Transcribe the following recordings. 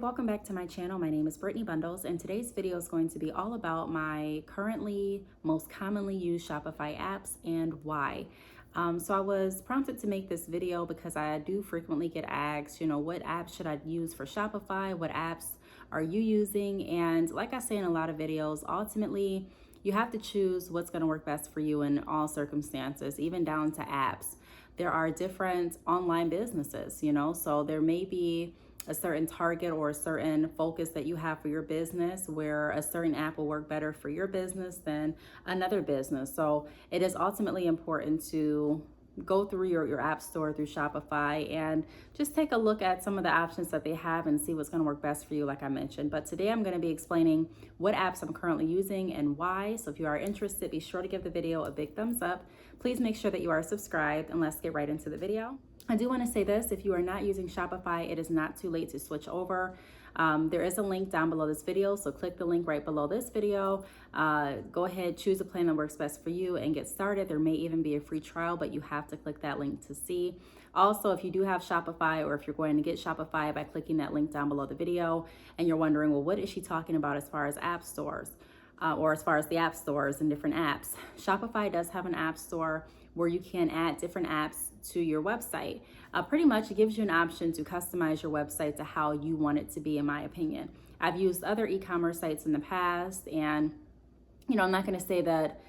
welcome back to my channel. My name is Brittney Bundles, and today's video is going to be all about my currently most commonly used Shopify apps and why. So I was prompted to make this video because I do frequently get asked, what apps should I use for Shopify? What apps are you using? And like I say in a lot of videos, ultimately, you have to choose what's going to work best for you in all circumstances, even down to apps. There are different online businesses, so there may be a certain target or a certain focus that you have for your business where a certain app will work better for your business than another business. So it is ultimately important to go through your app store through Shopify and just take a look at some of the options that they have and see what's going to work best for you, like I mentioned. But today I'm going to be explaining what apps I'm currently using and why. So if you are interested, be sure to give the video a big thumbs up. Please make sure that you are subscribed, and let's get right into the video. I do want to say this: if you are not using Shopify, it is not too late to switch over. There is a link down below this video, so click the link right below this video. Go ahead, choose a plan that works best for you and get started. There may even be a free trial, but you have to click that link to see. Also, if you do have Shopify, or if you're going to get Shopify by clicking that link down below the video and you're wondering, well, what is she talking about as far as app stores? Or as far as the app stores and different apps. Shopify does have an app store where you can add different apps to your website. Pretty much it gives you an option to customize your website to how you want it to be, in my opinion. I've used other e-commerce sites in the past, and I'm not going to say that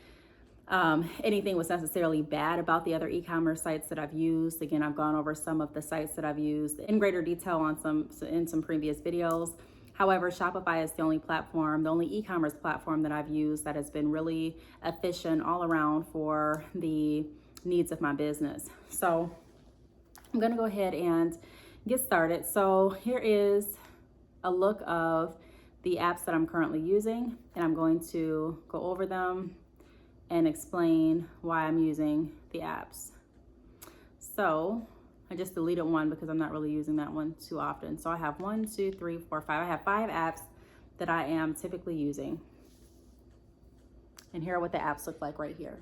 anything was necessarily bad about the other e-commerce sites that I've used. Again, I've gone over some of the sites that I've used in greater detail in some previous videos. However, Shopify is the only e-commerce platform that I've used that has been really efficient all around for the needs of my business. So I'm going to go ahead and get started. So here is a look of the apps that I'm currently using, and I'm going to go over them and explain why I'm using the apps. So I just deleted one because I'm not really using that one too often. So I have 1, 2, 3, 4, 5. I have 5 apps that I am typically using. And here are what the apps look like right here.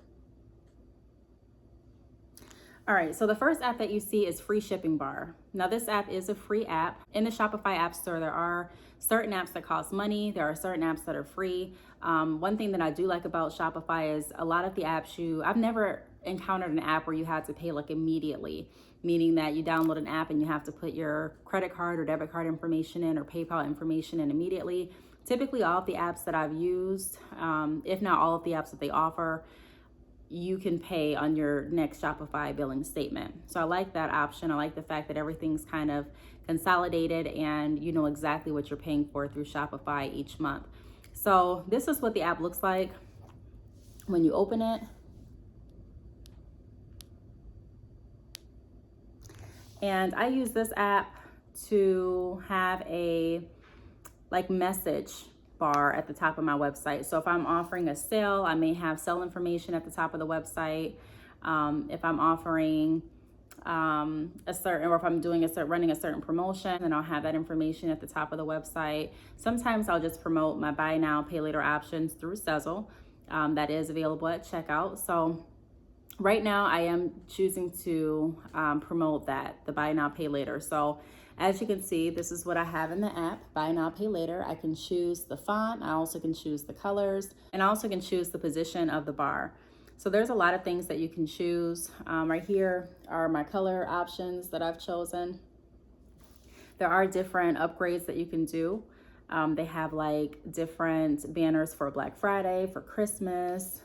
All right, so the first app that you see is Free Shipping Bar. Now this app is a free app. In the Shopify App Store, there are certain apps that cost money. There are certain apps that are free. One thing that I do like about Shopify is a lot of the apps I've never encountered an app where you had to pay like immediately, meaning that you download an app and you have to put your credit card or debit card information in or PayPal information in immediately. Typically all of the apps that I've used, if not all of the apps that they offer, you can pay on your next Shopify billing statement. So I like that option. I like the fact that everything's kind of consolidated and you know exactly what you're paying for through Shopify each month. So this is what the app looks like when you open it. And I use this app to have a message bar at the top of my website. So if I'm offering a sale, I may have sale information at the top of the website. If I'm offering or if I'm running a certain promotion, then I'll have that information at the top of the website. Sometimes I'll just promote my buy now, pay later options through Sezzle. That is available at checkout. So right now I am choosing to promote the buy now, pay later. So as you can see, this is what I have in the app, buy now, pay later. I can choose the font. I also can choose the colors, and I also can choose the position of the bar. So there's a lot of things that you can choose. Right here are my color options that I've chosen. There are different upgrades that you can do. They have like different banners for Black Friday, for Christmas.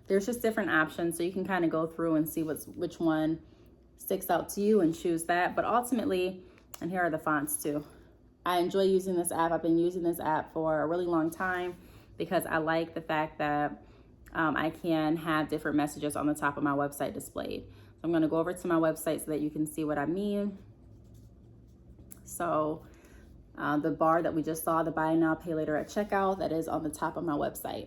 There's just different options, so you can kind of go through and see which one sticks out to you and choose that. But ultimately, and here are the fonts too. I enjoy using this app. I've been using this app for a really long time because I like the fact that I can have different messages on the top of my website displayed. So I'm going to go over to my website so that you can see what I mean. So the bar that we just saw, the buy now, pay later at checkout, that is on the top of my website.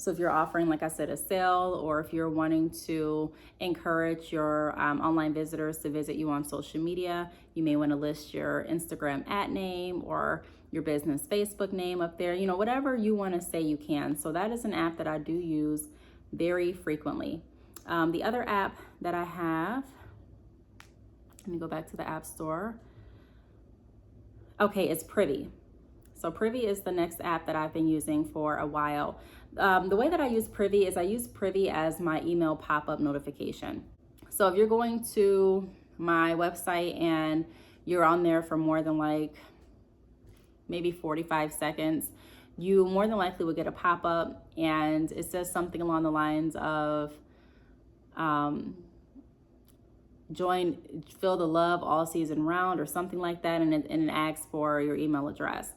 So if you're offering, like I said, a sale, or if you're wanting to encourage your online visitors to visit you on social media, you may want to list your Instagram @ name or your business Facebook name up there, whatever you want to say you can. So that is an app that I do use very frequently. The other app that I have Let me go back to the App Store. Okay, it's Privy. So Privy is the next app that I've been using for a while. The way that I use Privy is I use Privy as my email pop-up notification. So if you're going to my website and you're on there for more than like maybe 45 seconds, you more than likely will get a pop-up and it says something along the lines of feel the love all season round or something like that, and it asks for your email address.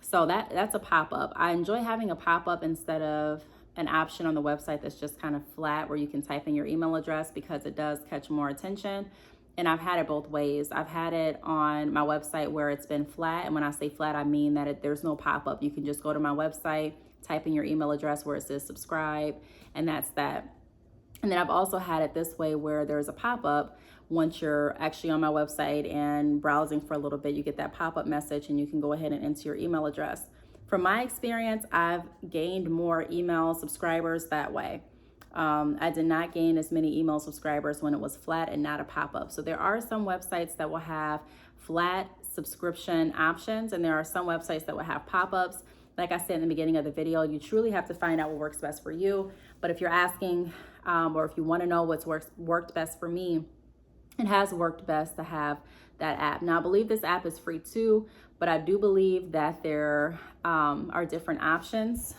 So that's a pop-up. I enjoy having a pop-up instead of an option on the website that's just kind of flat where you can type in your email address, because it does catch more attention. And I've had it both ways. I've had it on my website where it's been flat, and when I say flat, I mean that there's no pop-up. You can just go to my website, type in your email address where it says subscribe, and that's that. And then I've also had it this way where there's a pop-up once you're actually on my website and browsing for a little bit. You get that pop-up message and you can go ahead and enter your email address. From my experience, I've gained more email subscribers that way. I did not gain as many email subscribers when it was flat and not a pop-up. So there are some websites that will have flat subscription options, and there are some websites that will have pop-ups. Like I said in the beginning of the video, you truly have to find out what works best for you. But if you're asking or if you want to know what's worked best for me, it has worked best to have that app. Now, I believe this app is free too, but I do believe that there are different options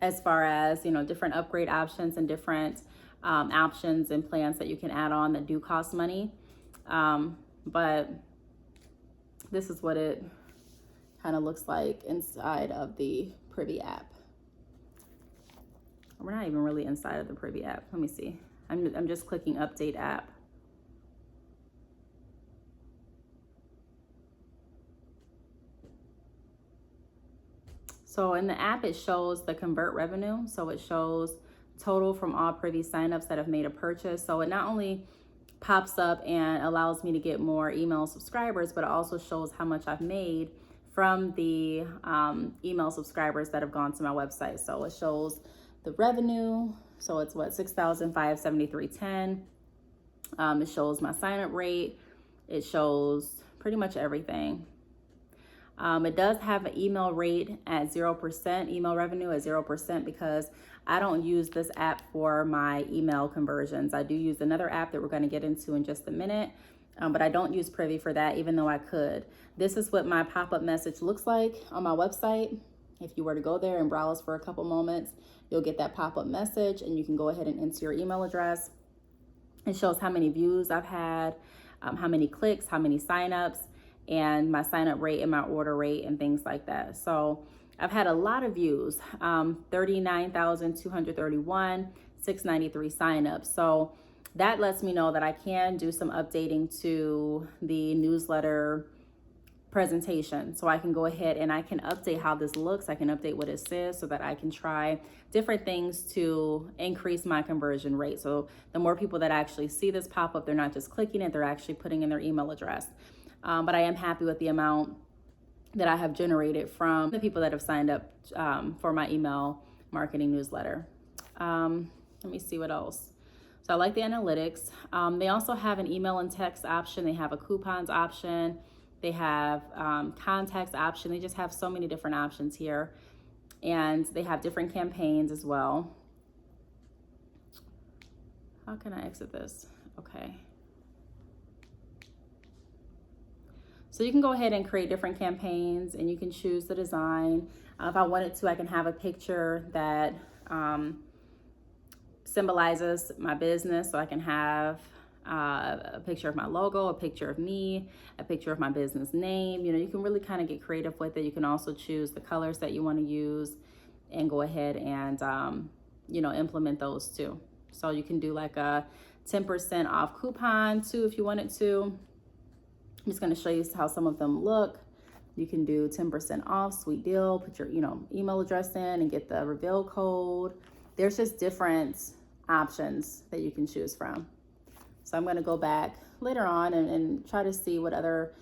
as far as, different upgrade options and different options and plans that you can add on that do cost money. But this is what it kind of looks like inside of the Privy app. We're not even really inside of the Privy app. Let me see. I'm just clicking update app. So in the app, it shows the convert revenue. So it shows total from all Privy signups that have made a purchase. So it not only pops up and allows me to get more email subscribers, but it also shows how much I've made from the email subscribers that have gone to my website. So it shows the revenue. So it's what, $6,573.10. It shows my sign up rate. It shows pretty much everything. It does have an email rate at 0%, email revenue at 0%, because I don't use this app for my email conversions. I do use another app that we're going to get into in just a minute, but I don't use Privy for that, even though I could. This is what my pop-up message looks like on my website. If you were to go there and browse for a couple moments, you'll get that pop-up message and you can go ahead and enter your email address. It shows how many views I've had, how many clicks, how many signups, and my sign up rate and my order rate and things like that. So I've had a lot of views, 39,231, 693 signups. So that lets me know that I can do some updating to the newsletter presentation. So I can go ahead and I can update how this looks. I can update what it says so that I can try different things to increase my conversion rate. So the more people that actually see this pop up, they're not just clicking it, they're actually putting in their email address. But I am happy with the amount that I have generated from the people that have signed up for my email marketing newsletter. Let me see what else. So I like the analytics. They also have an email and text option. They have a coupons option. They have contacts option. They just have so many different options here. And they have different campaigns as well. How can I exit this? Okay. So you can go ahead and create different campaigns and you can choose the design. If I wanted to, I can have a picture that symbolizes my business. So I can have a picture of my logo, a picture of me, a picture of my business name. You can really kind of get creative with it. You can also choose the colors that you want to use and go ahead and, implement those too. So you can do like a 10% off coupon too if you wanted to. I'm just going to show you how some of them look. You can do 10% off, sweet deal, put your email address in and get the reveal code. There's just different options that you can choose from. So I'm going to go back later on and try to see what other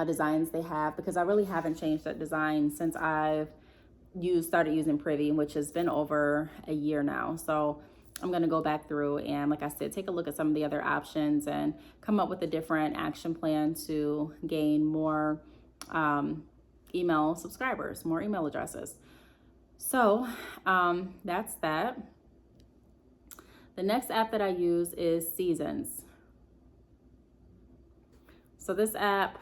designs they have, because I really haven't changed that design since I've started using Privy, which has been over a year now. So I'm going to go back through and, like I said, take a look at some of the other options and come up with a different action plan to gain more email subscribers, more email addresses. So that's that. The next app that I use is Seasons. So this app,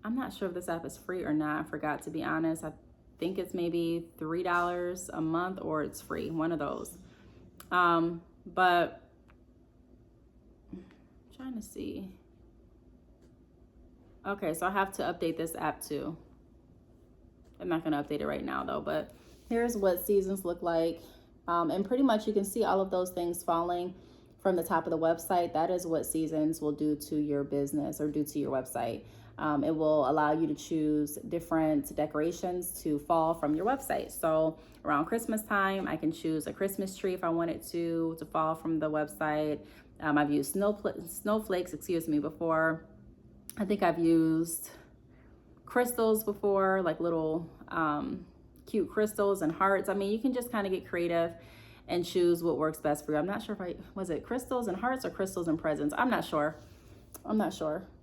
I'm not sure if this app is free or not. I forgot, to be honest. I think it's maybe $3 a month or it's free, one of those. But I'm trying to see. Okay, so I have to update this app too. I'm not going to update it right now though, but here's what Seasons look like. And pretty much you can see all of those things falling from the top of the website. That is what Seasons will do to your business or do to your website. It will allow you to choose different decorations to fall from your website. So around Christmas time, I can choose a Christmas tree if I want it to fall from the website. I've used snowflakes, before. I think I've used crystals before, like little cute crystals and hearts. I mean, you can just kind of get creative and choose what works best for you. I'm not sure if was it crystals and hearts or crystals and presents? I'm not sure,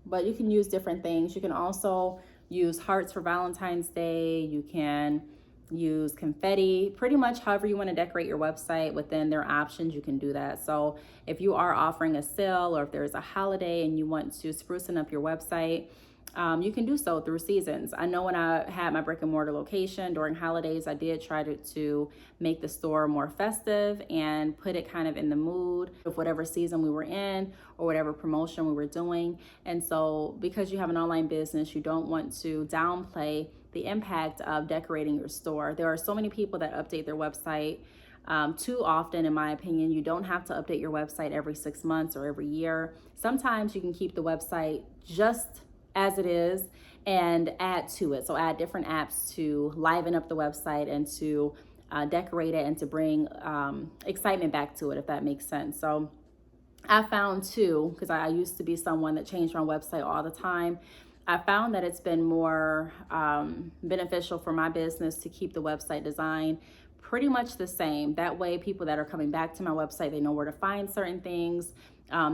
but you can use different things. You can also use hearts for Valentine's Day. You can use confetti, pretty much however you want to decorate your website within their options, you can do that. So if you are offering a sale or if there's a holiday and you want to sprucing up your website, you can do so through Seasons. I know when I had my brick and mortar location during holidays, I did try to make the store more festive and put it kind of in the mood of whatever season we were in or whatever promotion we were doing. And so because you have an online business, you don't want to downplay the impact of decorating your store. There are so many people that update their website too often, in my opinion. You don't have to update your website every 6 months or every year. Sometimes you can keep the website just as it is and add to it. So add different apps to liven up the website and to decorate it and to bring excitement back to it, if that makes sense. So I found too, because I used to be someone that changed my website all the time, I found that it's been more beneficial for my business to keep the website design pretty much the same. That way, people that are coming back to my website, they know where to find certain things.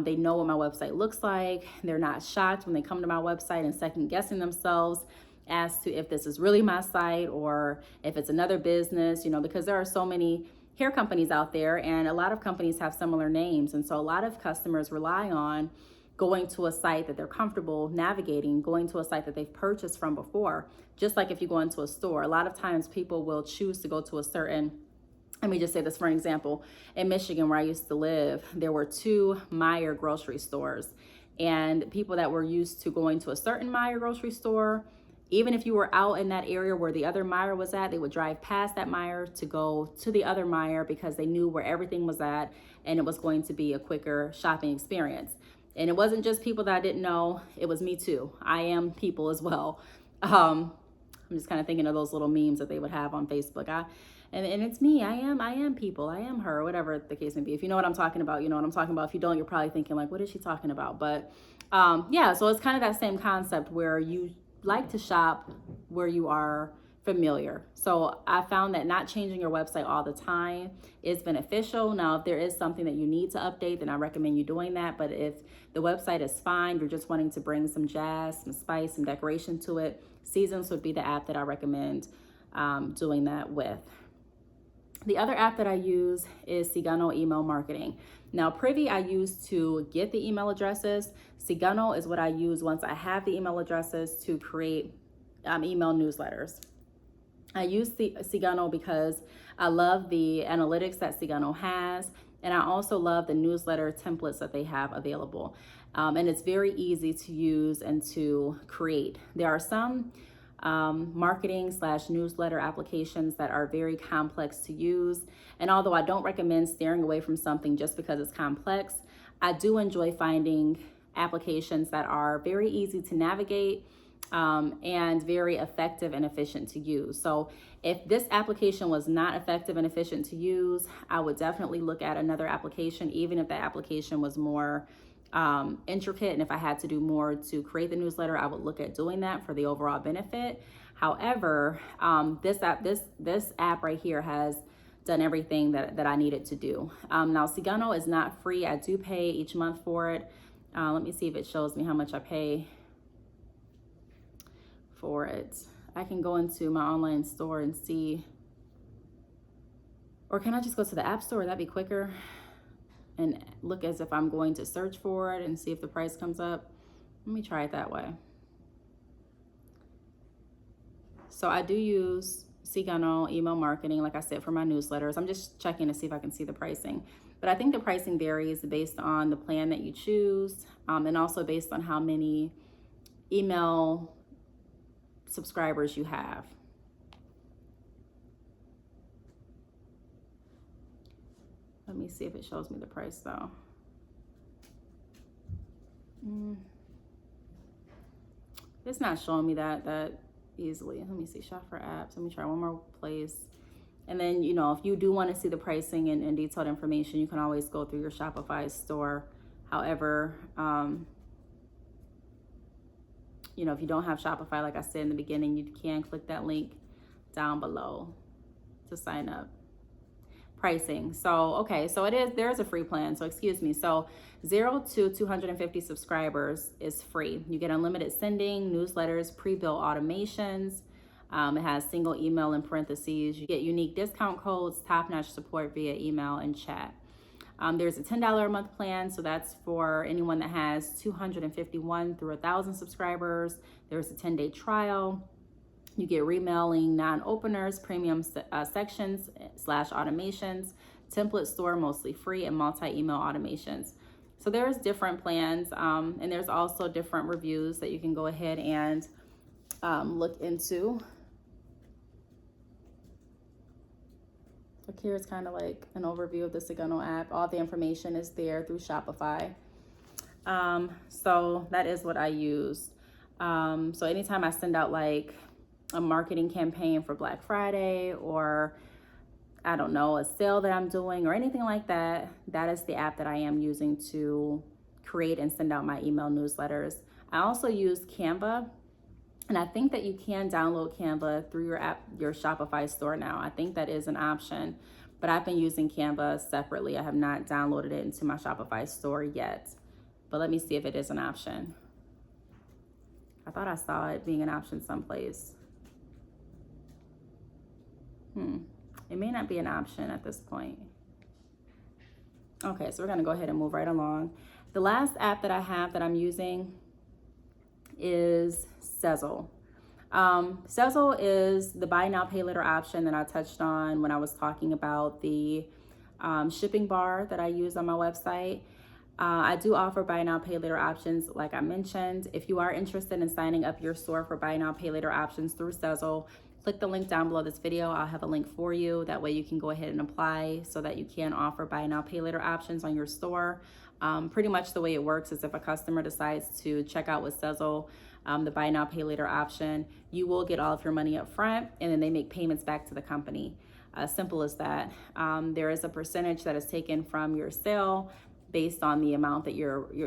They know what my website looks like. They're not shocked when they come to my website and second guessing themselves as to if this is really my site or if it's another business, because there are so many hair companies out there and a lot of companies have similar names. And so a lot of customers rely on going to a site that they're comfortable navigating, going to a site that they've purchased from before. Just like if you go into a store, a lot of times people will choose to go to a certain, let me just say this for an example. In Michigan, where I used to live, there were 2 Meijer grocery stores, and people that were used to going to a certain Meijer grocery store, even if you were out in that area where the other Meijer was at, they would drive past that Meijer to go to the other Meijer because they knew where everything was at and it was going to be a quicker shopping experience. And it wasn't just people that I didn't know, it was me too. I am people as well. I'm just kind of thinking of those little memes that they would have on Facebook. And it's me, I am people, I am her, whatever the case may be. If you know what I'm talking about, you know what I'm talking about. If you don't, you're probably thinking like, what is she talking about? But yeah, so it's kind of that same concept where you like to shop where you are familiar. So I found that not changing your website all the time is beneficial. Now, if there is something that you need to update, then I recommend you doing that. But if the website is fine, you're just wanting to bring some jazz, some spice, some decoration to it, Seasons would be the app that I recommend doing that with. The other app that I use is Seguno email marketing. Now, Privy I use to get the email addresses. Seguno is what I use once I have the email addresses to create email newsletters. I use Seguno because I love the analytics that Seguno has, and I also love the newsletter templates that they have available. And it's very easy to use and to create. There are some marketing/newsletter applications that are very complex to use. And although I don't recommend steering away from something just because it's complex, I do enjoy finding applications that are very easy to navigate and very effective and efficient to use. So if this application was not effective and efficient to use, I would definitely look at another application, even if the application was more intricate. And if I had to do more to create the newsletter, I would look at doing that for the overall benefit. However, this app right here has done everything that I needed to do. Now, Seguno is not free. I do pay each month for it. Let me see if it shows me how much I pay for it. I can go into my online store and see, or can I just go to the App Store? That'd be quicker. And look as if I'm going to search for it and see if the price comes up. Let me try it that way. So I do use Seguno email marketing, like I said, for my newsletters. I'm just checking to see if I can see the pricing. But I think the pricing varies based on the plan that you choose, and also based on how many email subscribers you have. Let me see if it shows me the price though. It's not showing me that easily. Let me see, shop for apps. Let me try one more place. And then, you know, if you do want to see the pricing and detailed information, you can always go through your Shopify store. However, you know, if you don't have Shopify, like I said in the beginning, you can click that link down below to sign up. Pricing. So, okay, so there is a free plan. So excuse me. So 0 to 250 subscribers is free. You get unlimited sending, newsletters, pre-built automations. It has single email in parentheses. You get unique discount codes, top-notch support via email and chat. There's a $10 a month plan. So that's for anyone that has 251 through 1,000 subscribers. There's a 10-day trial. You get remailing non-openers, premium sections / automations, template store, mostly free, and multi-email automations. So there's different plans, and there's also different reviews that you can go ahead and look into. Look here, it's kind of like an overview of the Seguno app. All the information is there through Shopify. So that is what I use. So anytime I send out like a marketing campaign for Black Friday, or I don't know, a sale that I'm doing or anything like that, that is the app that I am using to create and send out my email newsletters. I also use Canva, and I think that you can download Canva through your app, your Shopify store now. I think that is an option, but I've been using Canva separately. I have not downloaded it into my Shopify store yet, but let me see if it is an option. I thought I saw it being an option someplace. It may not be an option at this point. Okay, so we're gonna go ahead and move right along. The last app that I have that I'm using is Sezzle. Sezzle is the buy now, pay later option that I touched on when I was talking about the shipping bar that I use on my website. I do offer buy now, pay later options, like I mentioned. If you are interested in signing up your store for buy now, pay later options through Sezzle, click the link down below this video. I'll have a link for you. That way you can go ahead and apply so that you can offer buy now, pay later options on your store. Pretty much the way it works is if a customer decides to check out with Sezzle, the buy now, pay later option, you will get all of your money up front, and then they make payments back to the company. Simple as that. There is a percentage that is taken from your sale based on the amount that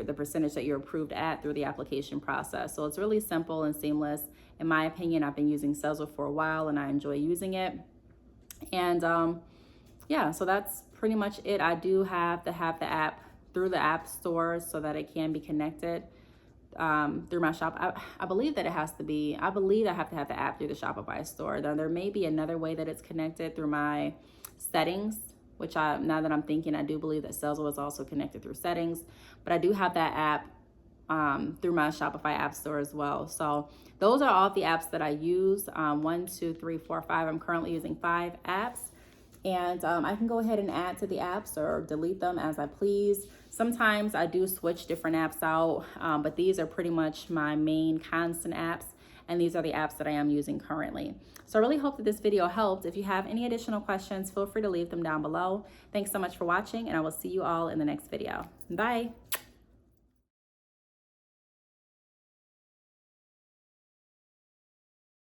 the percentage that you're approved at through the application process. So it's really simple and seamless. In my opinion, I've been using Sezzle for a while and I enjoy using it. And yeah, so that's pretty much it. I do have to have the app through the app store so that it can be connected through my shop. I believe that it has to be, I believe I have to have the app through the Shopify store. There may be another way that it's connected through my settings, which now that I'm thinking, I do believe that Sezzle is also connected through settings, but I do have that app through my Shopify App Store as well. So those are all the apps that I use. 1, 2, 3, 4, 5. I'm currently using 5 apps, and I can go ahead and add to the apps or delete them as I please. Sometimes I do switch different apps out, but these are pretty much my main constant apps, and these are the apps that I am using currently. So I really hope that this video helped. If you have any additional questions, feel free to leave them down below. Thanks so much for watching, and I will see you all in the next video. Bye.